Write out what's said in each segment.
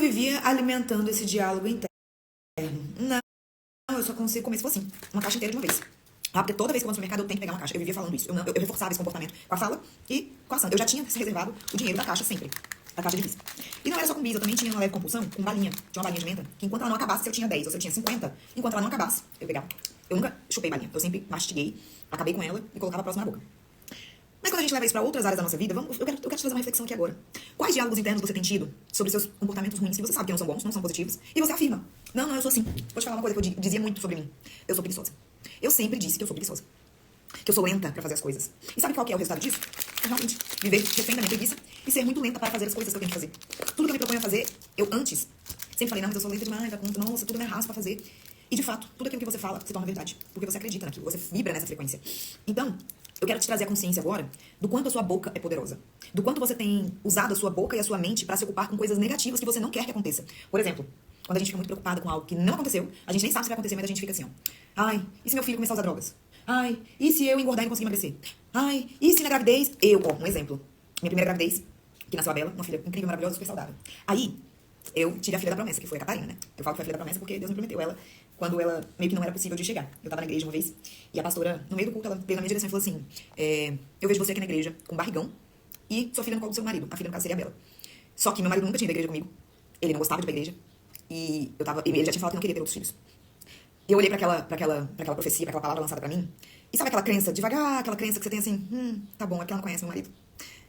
vivia alimentando esse diálogo interno. Não, eu só consigo comer se for assim, uma caixa inteira de uma vez. Ah, porque toda vez que eu vou no supermercado eu tenho que pegar uma caixa. Eu vivia falando isso. Eu reforçava esse comportamento com a fala e com a ação. Eu já tinha reservado o dinheiro da caixa sempre. Da caixa de bis. E não era só com bis, eu também tinha uma leve compulsão com balinha. Tinha uma balinha de menta, que enquanto ela não acabasse, se eu tinha 10 ou se eu tinha 50, enquanto ela não acabasse, eu pegava. Eu nunca chupei balinha. Eu sempre mastiguei, acabei com ela e colocava a próxima na boca. Mas quando a gente leva isso para outras áreas da nossa vida, eu quero te fazer uma reflexão aqui agora. Quais diálogos internos você tem tido sobre seus comportamentos ruins que você sabe que não são bons, não são positivos, e você afirma: não, eu sou assim. Vou te falar uma coisa que eu dizia muito sobre mim. Eu sou preguiçosa. Eu sempre disse que eu sou preguiçosa. Que eu sou lenta para fazer as coisas. E sabe qual que é o resultado disso? É realmente viver refém da minha preguiça e ser muito lenta para fazer as coisas que eu tenho que fazer. Tudo que eu me proponho a fazer, eu antes sempre falei: não, mas eu sou lenta demais, nossa, tudo me arrasto para fazer. E de fato, tudo aquilo que você fala se torna verdade. Porque você acredita naquilo, você vibra nessa frequência. Então, eu quero te trazer a consciência agora do quanto a sua boca é poderosa. Do quanto você tem usado a sua boca e a sua mente para se ocupar com coisas negativas que você não quer que aconteça. Por exemplo, quando a gente fica muito preocupada com algo que não aconteceu, a gente nem sabe se vai acontecer, mas a gente fica assim, ó. Ai, e se meu filho começar a usar drogas? Ai, e se eu engordar e não conseguir emagrecer? Ai, e se na gravidez... um exemplo. Minha primeira gravidez, que nasceu a Bela, uma filha incrível, maravilhosa, super saudável. Aí, eu tive a filha da promessa, que foi a Catarina, né? Eu falo que foi a filha da promessa porque Deus me prometeu ela quando ela meio que não era possível de chegar. Eu tava na igreja uma vez e a pastora, no meio do culto, ela veio na minha direção e falou assim: eu vejo você aqui na igreja com barrigão e sua filha no colo do seu marido. A filha, no caso, seria a Bela. Só que meu marido nunca tinha ido à igreja comigo. Ele não gostava de ir pra igreja. E ele já tinha falado que não queria ter outros filhos. E eu olhei pra aquela profecia, pra aquela palavra lançada pra mim. E sabe aquela crença, devagar, aquela crença que você tem assim: tá bom, é porque ela não conhece meu marido.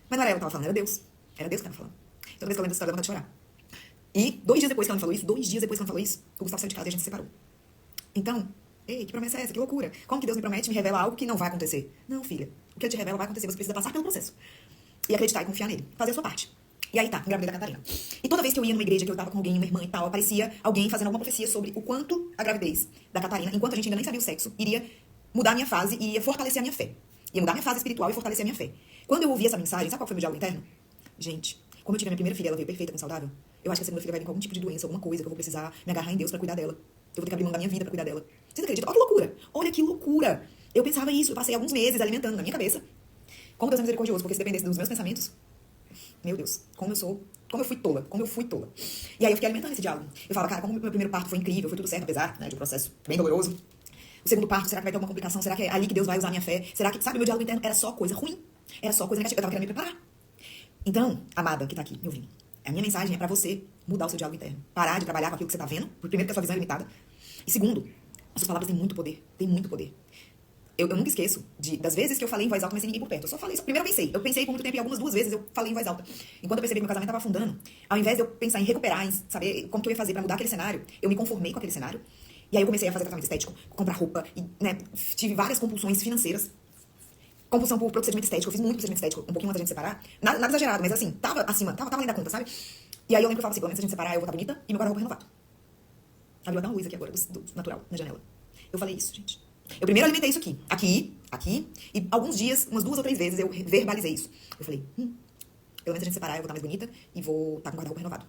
Mas não era ela que tava falando, era Deus. Era Deus que tava falando. Toda vez que eu lembro dessa história, eu dá vontade de chorar. E 2 dias depois que ela me falou isso, o Gustavo saiu de casa e a gente se separou. Então, ei, que promessa é essa? Que loucura. Como que Deus me promete, me revela algo que não vai acontecer? Não, filha. O que ele te revela vai acontecer. Você precisa passar pelo processo. E acreditar e confiar nele. Fazer a sua parte. E aí tá, engravidei da Catarina. E toda vez que eu ia numa igreja, que eu tava com alguém, uma irmã e tal, aparecia alguém fazendo alguma profecia sobre o quanto a gravidez da Catarina, enquanto a gente ainda nem sabia o sexo, iria mudar a minha fase e ia fortalecer a minha fé. Ia mudar a minha fase espiritual e fortalecer a minha fé. Quando eu ouvi essa mensagem, sabe qual foi o meu diálogo interno? Gente, como eu tive a minha primeira filha, ela veio perfeita, com saudável. Eu acho que a segunda filha vai vir com algum tipo de doença, alguma coisa que eu vou precisar me agarrar em Deus pra cuidar dela. Eu vou ter que abrir mão da minha vida pra cuidar dela. Vocês acreditam? Olha que loucura! Olha que loucura! Eu pensava isso, eu passei alguns meses alimentando na minha cabeça. Como Deus é misericordioso, porque se dependesse dos meus pensamentos, meu Deus, como eu fui tola. E aí eu fiquei alimentando esse diálogo. Eu falo, cara, como o meu primeiro parto foi incrível, foi tudo certo, apesar, né, de um processo bem doloroso. O segundo parto, será que vai ter alguma complicação? Será que é ali que Deus vai usar a minha fé? Será que, sabe, meu diálogo interno era só coisa ruim? Era só coisa negativa. Eu tava querendo me preparar. Então, amada, que tá aqui, me ouvindo, a minha mensagem é pra você mudar o seu diálogo interno. Parar de trabalhar com aquilo que você tá vendo. Primeiro, que a sua visão é limitada. E segundo, as suas palavras têm muito poder. Tem muito poder. Eu nunca esqueço das vezes que eu falei em voz alta, mas sem ninguém por perto. Eu só falei. Primeiro eu pensei por muito tempo e algumas 2 vezes eu falei em voz alta. Enquanto eu percebi que meu casamento tava afundando, ao invés de eu pensar em recuperar, em saber como que eu ia fazer pra mudar aquele cenário, eu me conformei com aquele cenário. E aí eu comecei a fazer tratamento estético, comprar roupa, e, né, tive várias compulsões financeiras. Compulsão por procedimento estético. Eu fiz muito procedimento estético, um pouquinho antes da gente separar. Nada exagerado, mas assim, tava acima, tava além da conta, sabe? E aí eu lembro que eu falava assim: pelo menos se a gente separar, eu vou estar bonita e meu guarda-roupa renovado. Abriu até uma luz aqui agora, do natural, na janela. Eu falei isso, gente. Eu primeiro alimentei isso aqui, e alguns dias, umas 2 ou 3 vezes, eu verbalizei isso. Eu falei: pelo menos se a gente separar, eu vou estar mais bonita e vou estar com o guarda-roupa renovado.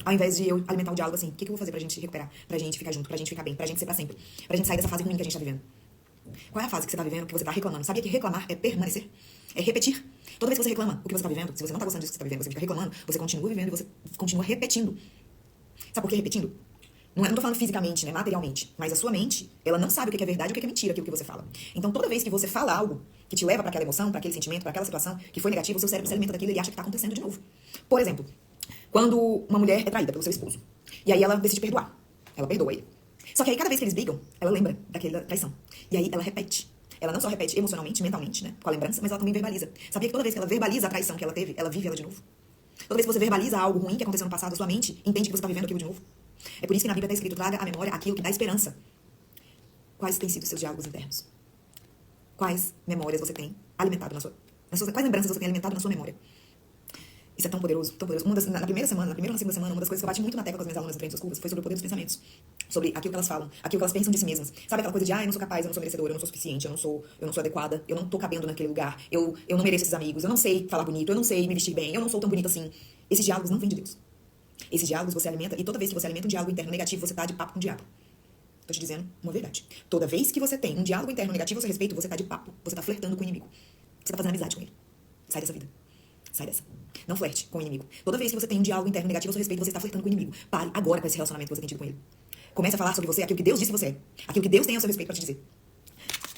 Ao invés de eu alimentar o diálogo assim: o que eu vou fazer pra gente recuperar, pra gente ficar junto, pra gente ficar bem, pra gente ser pra sempre, pra gente sair dessa fase ruim que a gente tá vivendo. Qual é a fase que você tá vivendo, que você tá reclamando? Sabia que reclamar é permanecer? É repetir. Toda vez que você reclama o que você tá vivendo, se você não tá gostando disso que você tá vivendo, você fica reclamando, você continua vivendo e você continua repetindo. Sabe por que repetindo? Não tô falando fisicamente, né, materialmente, mas a sua mente, ela não sabe o que é verdade e o que é mentira, aquilo que você fala. Então, toda vez que você fala algo que te leva pra aquela emoção, pra aquele sentimento, pra aquela situação que foi negativa, o seu cérebro se alimenta daquilo e ele acha que tá acontecendo de novo. Por exemplo, quando uma mulher é traída pelo seu esposo, e aí ela decide perdoar, ela perdoa ele. Só que aí, cada vez que eles brigam, ela lembra daquela traição. E aí, ela repete. Ela não só repete emocionalmente, mentalmente, né, com a lembrança, mas ela também verbaliza. Sabia que toda vez que ela verbaliza a traição que ela teve, ela vive ela de novo? Toda vez que você verbaliza algo ruim que aconteceu no passado, a sua mente entende que você tá vivendo aquilo de novo. É por isso que na Bíblia está escrito: traga à memória aquilo que dá esperança. Quais têm sido os seus diálogos internos? Quais memórias você tem alimentado quais lembranças você tem alimentado na sua memória? Isso é tão poderoso, tão poderoso. Na primeira ou na segunda semana, uma das coisas que eu bati muito na tecla com as minhas alunas durante as curvas foi sobre o poder dos pensamentos. Sobre aquilo que elas falam, aquilo que elas pensam de si mesmas. Sabe aquela coisa de: eu não sou capaz, eu não sou merecedora, eu não sou suficiente, eu não sou adequada, eu não tô cabendo naquele lugar, eu não mereço esses amigos, eu não sei falar bonito, eu não sei me vestir bem, eu não sou tão bonita assim. Esses diálogos não vêm de Deus. Esses diálogos você alimenta, e toda vez que você alimenta um diálogo interno negativo, você tá de papo com o diabo. Tô te dizendo uma verdade. Toda vez que você tem um diálogo interno negativo a seu respeito, você tá de papo, você tá flertando com o inimigo. Você tá fazendo amizade com ele. Sai dessa vida. Sai dessa. Não flerte com o inimigo. Toda vez que você tem um diálogo interno negativo a seu respeito, você está flertando com o inimigo. Pare agora com esse relacionamento que você tem tido com ele. Comece a falar sobre você aquilo que Deus disse que você é. Aquilo que Deus tem a seu respeito para te dizer.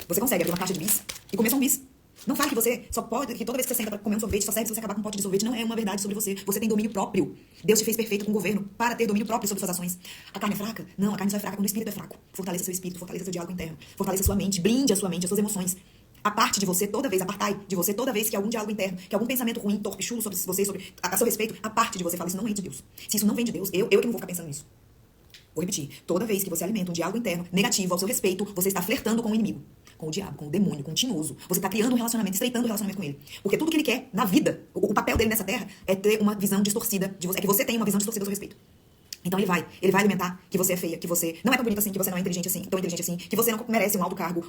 Você consegue abrir uma caixa de bis e comer um bis. Não fale que você só pode, que toda vez que você senta para comer um sorvete, só serve se você acabar com um pote de sorvete. Não é uma verdade sobre você. Você tem domínio próprio. Deus te fez perfeito com o governo para ter domínio próprio sobre suas ações. A carne é fraca? Não, a carne só é fraca quando o espírito é fraco. Fortaleça seu espírito, fortaleça seu diálogo interno, fortaleça sua mente, blinde a sua mente, as suas emoções. Aparte de você toda vez, apartai de você toda vez que algum diálogo interno, que algum pensamento ruim, torpe, chulo sobre você, sobre a seu respeito, aparte de você. Fala, isso não vem de Deus. Se isso não vem de Deus, eu que não vou ficar pensando nisso. Vou repetir. Toda vez que você alimenta um diálogo interno negativo ao seu respeito, você está flertando com o inimigo, com o diabo, com o demônio, com o tinhoso. Você está criando um relacionamento, estreitando um relacionamento com ele. Porque tudo que ele quer na vida, o papel dele nessa terra, é ter uma visão distorcida de você. É que você tenha uma visão distorcida ao seu respeito. Então ele vai alimentar que você é feia, que você não é tão bonita assim, que você não é inteligente assim, tão inteligente assim, que você não merece um alto cargo,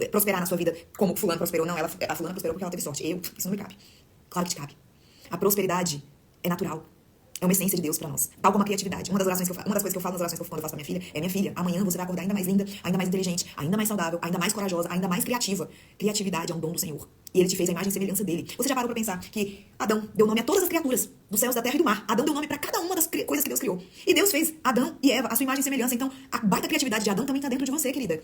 prosperar na sua vida como fulano prosperou. Não, a fulana prosperou porque ela teve sorte. Isso não me cabe. Claro que te cabe. A prosperidade é natural. É uma essência de Deus pra nós. Tal como a criatividade. Uma das coisas que eu falo nas orações que eu faço pra minha filha é: minha filha, amanhã você vai acordar ainda mais linda, ainda mais inteligente, ainda mais saudável, ainda mais corajosa, ainda mais criativa. Criatividade é um dom do Senhor. E ele te fez a imagem e semelhança dele. Você já parou pra pensar que Adão deu nome a todas as criaturas dos céus, da terra e do mar? Adão deu nome pra cada uma das coisas que Deus criou. E Deus fez Adão e Eva a sua imagem e semelhança. Então, a baita criatividade de Adão também tá dentro de você, querida.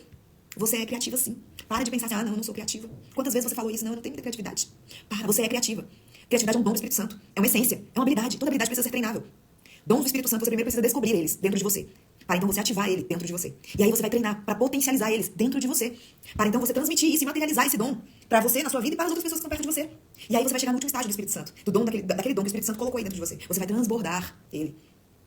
Você é criativa, sim. Para de pensar assim: não, eu não sou criativa. Quantas vezes você falou isso? Não, eu não tenho muita criatividade. Para, você é criativa. Criatividade é um dom do Espírito Santo. É uma essência. É uma habilidade. Toda habilidade precisa ser treinável. Dons do Espírito Santo, você primeiro precisa descobrir eles dentro de você. Para então você ativar ele dentro de você. E aí você vai treinar para potencializar eles dentro de você. Para então você transmitir isso e materializar esse dom para você, na sua vida e para as outras pessoas que estão perto de você. E aí você vai chegar no último estágio do Espírito Santo. Do dom, daquele dom que o Espírito Santo colocou aí dentro de você. Você vai transbordar ele.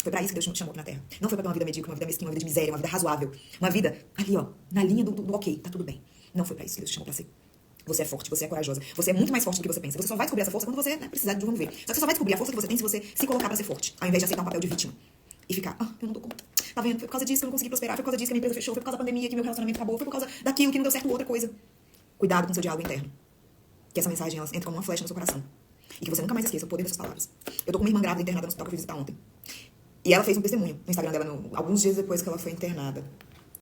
Foi para isso que Deus te chamou aqui na Terra. Não foi para ter uma vida medíocre, uma vida mesquinha, uma vida de miséria, uma vida razoável. Uma vida ali, ó, na linha do ok, tá tudo bem. Não foi para isso que Deus te chamou para ser. Você é forte, você é corajosa. Você é muito mais forte do que você pensa. Você só vai descobrir essa força quando você precisar de vamos ver. Só que você só vai descobrir a força que você tem se você se colocar para ser forte, ao invés de aceitar um papel de vítima. E ficar, eu não dou conta. Tá vendo? Foi por causa disso que eu não consegui prosperar. Foi por causa disso que a minha empresa fechou. Foi por causa da pandemia que meu relacionamento acabou. Foi por causa daquilo que não deu certo outra coisa. Cuidado com seu diálogo interno. Que essa mensagem, ela entra como uma flecha no seu coração. E que você nunca mais esqueça o poder dessas palavras. Eu tô com uma irmã grávida internada no hospital que eu fui visitar ontem. E ela fez um testemunho no Instagram dela, alguns dias depois que ela foi internada.